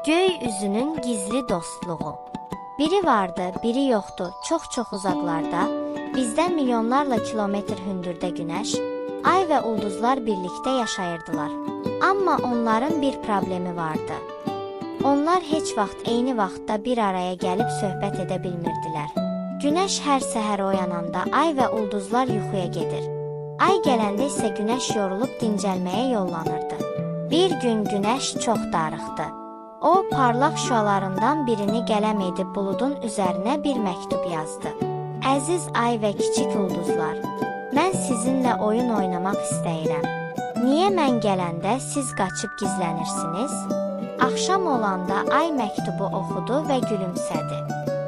Göy üzünün gizli dostluğu. Biri vardı, biri yoxdu, çox-çox uzaqlarda, bizdən milyonlarla kilometr hündürdə günəş, ay və ulduzlar birlikdə yaşayırdılar. Amma onların bir problemi vardı. Onlar heç vaxt eyni vaxtda bir araya gəlib söhbət edə bilmirdilər. Günəş hər səhər oyananda ay və ulduzlar yuxuya gedir. Ay gələndə isə günəş yorulub dincəlməyə yollanırdı. Bir gün günəş çox darıxdı. O, parlaq şüalarından birini qələm edib buludun üzərinə bir məktub yazdı. Əziz ay və kiçik ulduzlar, mən sizinlə oyun oynamaq istəyirəm. Niyə mən gələndə siz qaçıb gizlənirsiniz? Axşam olanda ay məktubu oxudu və gülümsədi.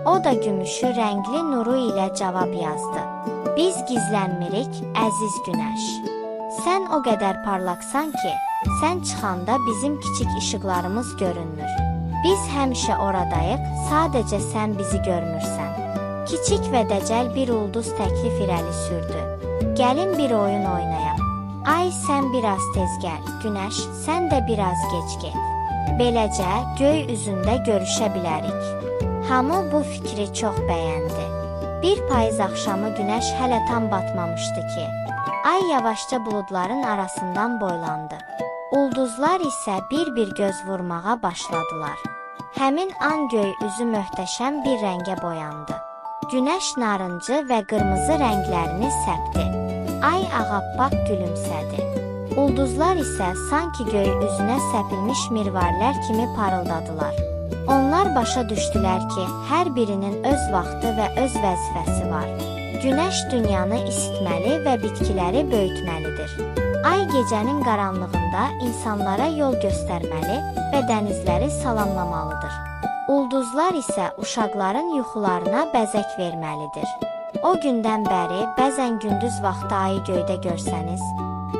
O da gümüşü rəngli nuru ilə cavab yazdı. Biz gizlənmirik, əziz günəş. Sən o qədər parlaqsan ki, sən çıxanda bizim kiçik işıqlarımız görünmür. Biz həmişə oradayıq, sadəcə sən bizi görmürsən. Kiçik və dəcəl bir ulduz təklif irəli sürdü. Gəlin bir oyun oynayaq. Ay sən biraz tez gəl, günəş sən də biraz gec get. Beləcə göy üzündə görüşə bilərik. Hamı bu fikri çox bəyəndi. Bir payız axşamı günəş hələ tam batmamışdı ki, ay yavaşca buludların arasından boylandı. Ulduzlar isə bir-bir göz vurmağa başladılar. Həmin an göy üzü möhtəşəm bir rəngə boyandı. Günəş narıncı və qırmızı rənglərini səpdi. Ay ağappaq gülümsədi. Ulduzlar isə sanki göy üzünə səpilmiş mirvarilər kimi parıldadılar. Onlar başa düşdülər ki, hər birinin öz vaxtı və öz vəzifəsi var. Günəş dünyanı isitməli və bitkiləri böyütməlidir. Ay gecənin qaranlığında insanlara yol göstərməli və dənizləri salamlamalıdır. Ulduzlar isə uşaqların yuxularına bəzək verməlidir. O gündən bəri bəzən gündüz vaxtı ayı göydə görsəniz,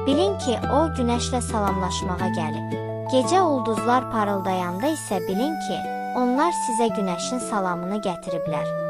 bilin ki, o günəşlə salamlaşmağa gəlib. Gecə ulduzlar parıldayanda isə bilin ki, onlar sizə günəşin salamını gətiriblər.